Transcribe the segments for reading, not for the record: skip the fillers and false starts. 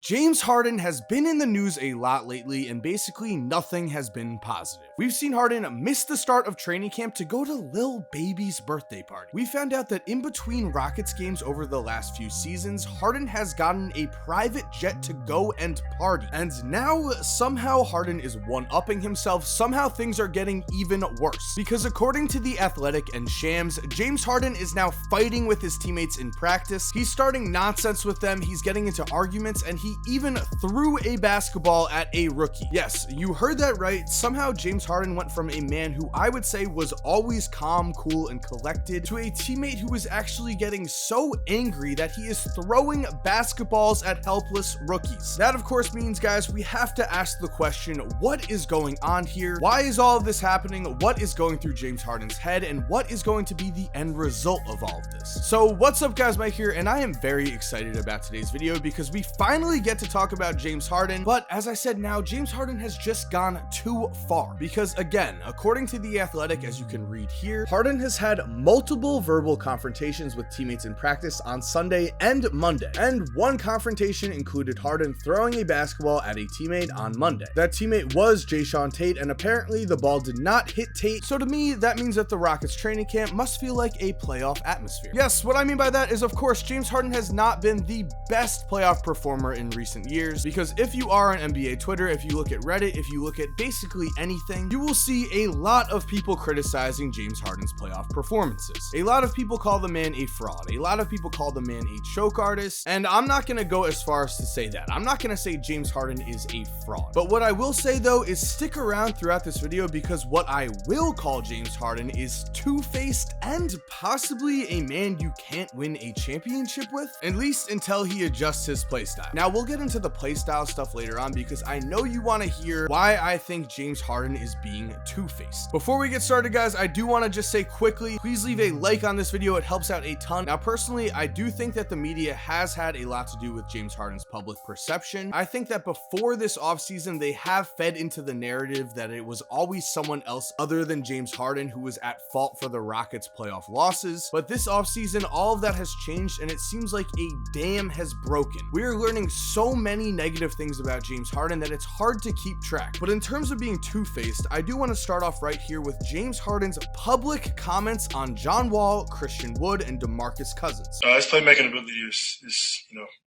James Harden has been in the news a lot lately, and basically nothing has been positive. We've seen Harden miss the start of training camp to go to Lil Baby's birthday party. We found out that in between Rockets games over the last few seasons, Harden has gotten a private jet to go and party. And now somehow Harden is one-upping himself. Somehow things are getting even worse. Because according to The Athletic and Shams, James Harden is now fighting with his teammates in practice. He's starting nonsense with them. He's getting into arguments, and he even threw a basketball at a rookie. Yes, you heard that right. Somehow James Harden went from a man who I would say was always calm, cool, and collected to a teammate who is actually getting so angry that he is throwing basketballs at helpless rookies. That of course means, guys, we have to ask the question, what is going on here? Why is all of this happening? What is going through James Harden's head, and what is going to be the end result of all of this? So what's up, guys? Mike here, and I am very excited about today's video because we finally get to talk about James Harden. But as I said, now James Harden has just gone too far, because again, according to The Athletic, as you can read here, Harden has had multiple verbal confrontations with teammates in practice on Sunday and Monday, and one confrontation included Harden throwing a basketball at a teammate on Monday. That teammate was Jayshawn Tate, and apparently the ball did not hit Tate, so to me that means that the Rockets training camp must feel like a playoff atmosphere. Yes, what I mean by that is, of course, James Harden has not been the best playoff performer in recent years, because if you are on NBA Twitter, if you look at Reddit, if you look at basically anything, you will see a lot of people criticizing James Harden's playoff performances. A lot of people call the man a fraud. A lot of people call the man a choke artist, and I'm not going to go as far as to say that. I'm not going to say James Harden is a fraud. But what I will say though is stick around throughout this video, because what I will call James Harden is two-faced and possibly a man you can't win a championship with, at least until he adjusts his playstyle. Now we'll get into the playstyle stuff later on, because I know you want to hear why I think James Harden is being two-faced. Before we get started, guys, I do want to just say quickly, please leave a like on this video. It helps out a ton. Now personally, I do think that the media has had a lot to do with James Harden's public perception. I think that before this offseason, they have fed into the narrative that it was always someone else other than James Harden who was at fault for the Rockets' playoff losses. But this offseason, all of that has changed, and it seems like a dam has broken. We are learning so many negative things about James Harden that it's hard to keep track. But in terms of being two-faced, I do want to start off right here with James Harden's public comments on John Wall, Christian Wood, and DeMarcus Cousins. His playmaking ability is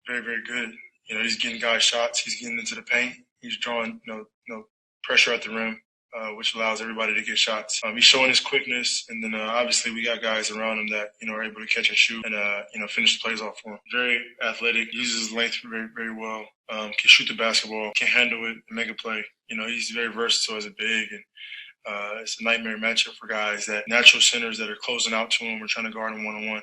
very, very good. He's getting guys shots. He's getting into the paint. He's drawing, pressure at the rim, which allows everybody to get shots. He's showing his quickness, and then obviously we got guys around him that are able to catch and shoot and finish the plays off for him. Very athletic, uses his length very, very well. Can shoot the basketball, can handle it, and make a play. He's very versatile as a big, and it's a nightmare matchup for guys that natural centers that are closing out to him or trying to guard him one-on-one.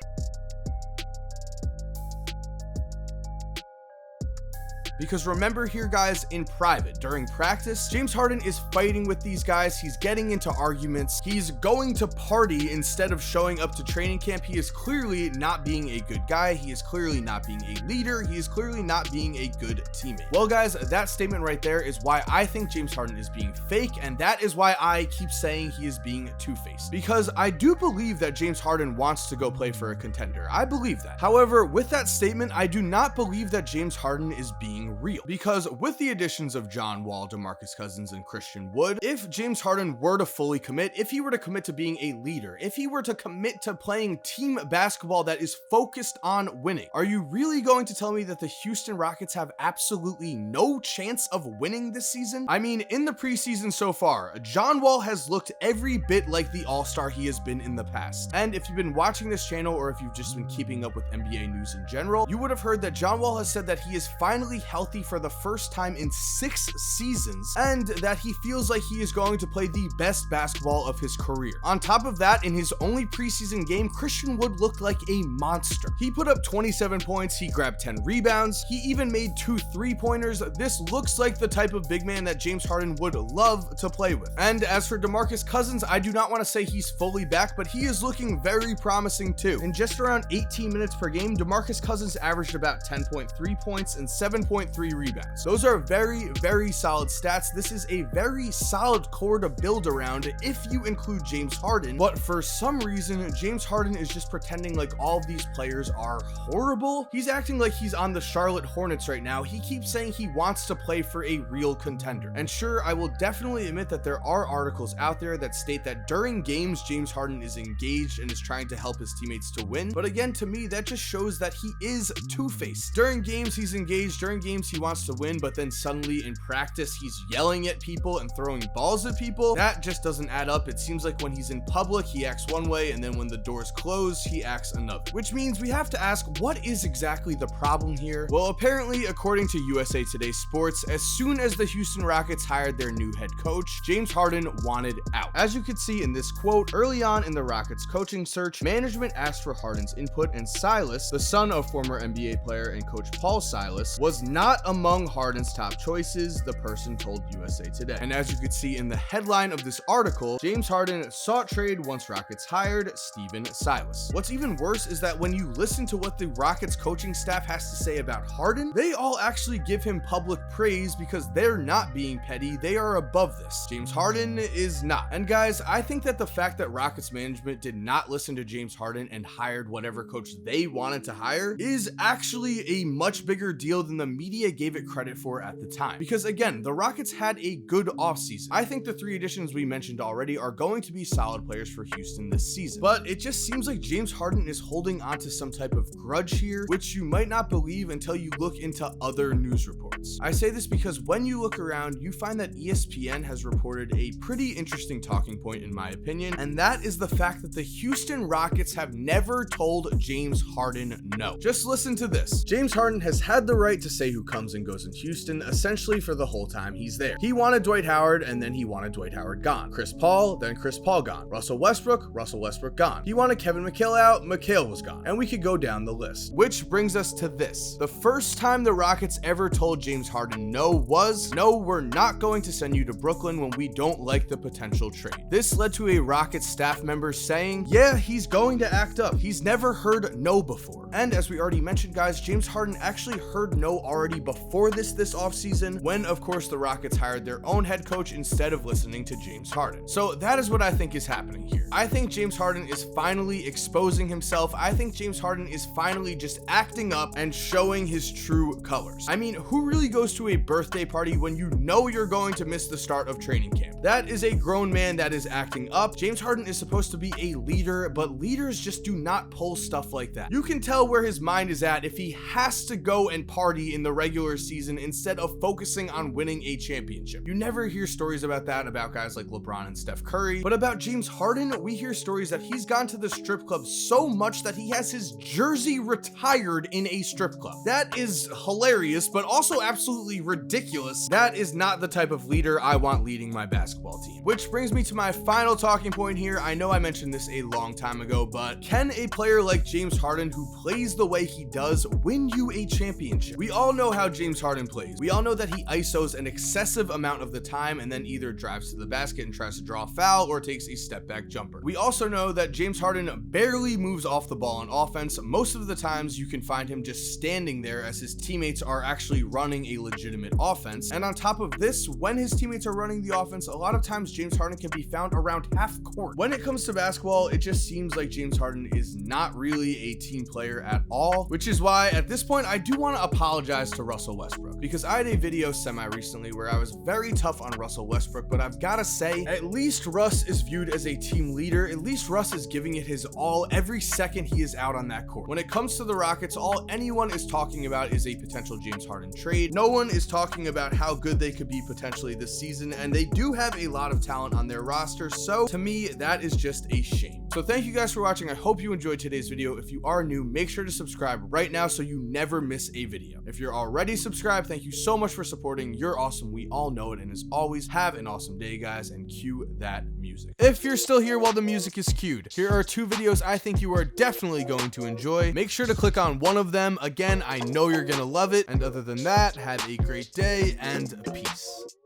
Because remember here, guys, in private, during practice, James Harden is fighting with these guys. He's getting into arguments. He's going to party instead of showing up to training camp. He is clearly not being a good guy. He is clearly not being a leader. He is clearly not being a good teammate. Well, guys, that statement right there is why I think James Harden is being fake, and that is why I keep saying he is being two-faced. Because I do believe that James Harden wants to go play for a contender. I believe that. However, with that statement, I do not believe that James Harden is being real, because with the additions of John Wall, DeMarcus Cousins, and Christian Wood, if James Harden were to fully commit, if he were to commit to being a leader, if he were to commit to playing team basketball that is focused on winning, are you really going to tell me that the Houston Rockets have absolutely no chance of winning this season? I mean, in the preseason so far, John Wall has looked every bit like the all-star he has been in the past. And if you've been watching this channel, or if you've just been keeping up with NBA news in general, you would have heard that John Wall has said that he is finally healthy for the first time in 6 seasons, and that he feels like he is going to play the best basketball of his career. On top of that, in his only preseason game, Christian Wood looked like a monster. He put up 27 points, he grabbed 10 rebounds, he even made 2 3-pointers. This looks like the type of big man that James Harden would love to play with. And as for DeMarcus Cousins, I do not want to say he's fully back, but he is looking very promising too. In just around 18 minutes per game, DeMarcus Cousins averaged about 10.3 points and 7.3 6.3 rebounds. Those are very, very solid stats. This is a very solid core to build around if you include James Harden, but for some reason, James Harden is just pretending like all of these players are horrible. He's acting like he's on the Charlotte Hornets right now. He keeps saying he wants to play for a real contender. And sure, I will definitely admit that there are articles out there that state that during games, James Harden is engaged and is trying to help his teammates to win. But again, to me, that just shows that he is two-faced. During games, he's engaged. During games, he wants to win, but then suddenly in practice, he's yelling at people and throwing balls at people. That just doesn't add up. It seems like when he's in public, he acts one way, and then when the doors close, he acts another. Which means we have to ask, what is exactly the problem here? Well, apparently, according to USA Today Sports, as soon as the Houston Rockets hired their new head coach, James Harden wanted out. As you can see in this quote, early on in the Rockets coaching search, management asked for Harden's input, and Silas, the son of former NBA player and coach Paul Silas, was not among Harden's top choices, the person told USA Today. And as you could see in the headline of this article, James Harden sought trade once Rockets hired Stephen Silas. What's even worse is that when you listen to what the Rockets coaching staff has to say about Harden, they all actually give him public praise because they're not being petty. They are above this. James Harden is not. And guys, I think that the fact that Rockets management did not listen to James Harden and hired whatever coach they wanted to hire is actually a much bigger deal than the media gave it credit for at the time. Because again, the Rockets had a good offseason. I think the three additions we mentioned already are going to be solid players for Houston this season. But it just seems like James Harden is holding onto some type of grudge here, which you might not believe until you look into other news reports. I say this because when you look around, you find that ESPN has reported a pretty interesting talking point in my opinion, and that is the fact that the Houston Rockets have never told James Harden no. Just listen to this. James Harden has had the right to say who comes and goes in Houston essentially for the whole time he's there. He wanted Dwight Howard, and then he wanted Dwight Howard gone. Chris Paul, then Chris Paul gone. Russell Westbrook gone. He wanted Kevin McHale out, McHale was gone. And we could go down the list. Which brings us to this. The first time the Rockets ever told James Harden no was, no, we're not going to send you to Brooklyn when we don't like the potential trade. This led to a Rockets staff member saying, yeah, he's going to act up. He's never heard no before. And as we already mentioned, guys, James Harden actually heard no already before this offseason, when of course the Rockets hired their own head coach instead of listening to James Harden. So that is what I think is happening here. I think James Harden is finally exposing himself. I think James Harden is finally just acting up and showing his true colors. I mean, who really goes to a birthday party when you know you're going to miss the start of training camp? That is a grown man that is acting up. James Harden is supposed to be a leader, but leaders just do not pull stuff like that. You can tell where his mind is at if he has to go and party in the regular season instead of focusing on winning a championship. You never hear stories about that about guys like LeBron and Steph Curry, but about James Harden, we hear stories that he's gone to the strip club so much that he has his jersey retired in a strip club. That is hilarious, but also absolutely ridiculous. That is not the type of leader I want leading my basketball team. Which brings me to my final talking point here. I know I mentioned this a long time ago, but can a player like James Harden, who plays the way he does, win you a championship? We all know how James Harden plays. We all know that he ISOs an excessive amount of the time and then either drives to the basket and tries to draw a foul or takes a step back jumper. We also know that James Harden barely moves off the ball on offense. Most of the times you can find him just standing there as his teammates are actually running a legitimate offense. And on top of this, when his teammates are running the offense, a lot of times James Harden can be found around half court. When it comes to basketball, it just seems like James Harden is not really a team player at all, which is why at this point I do want to apologize to Russell Westbrook, because I had a video recently where I was very tough on Russell Westbrook, but I've got to say, at least Russ is viewed as a team leader. At least Russ is giving it his all every second he is out on that court. When it comes to the Rockets, all anyone is talking about is a potential James Harden trade. No one is talking about how good they could be potentially this season, and they do have a lot of talent on their roster, so to me, that is just a shame. So thank you guys for watching. I hope you enjoyed today's video. If you are new, make sure to subscribe right now so you never miss a video. If you're already subscribed, thank you so much for supporting. You're awesome. We all know it. And as always, have an awesome day, guys, and cue that music. If you're still here while the music is cued, here are two videos I think you are definitely going to enjoy. Make sure to click on one of them. Again, I know you're gonna love it. And other than that, have a great day and peace.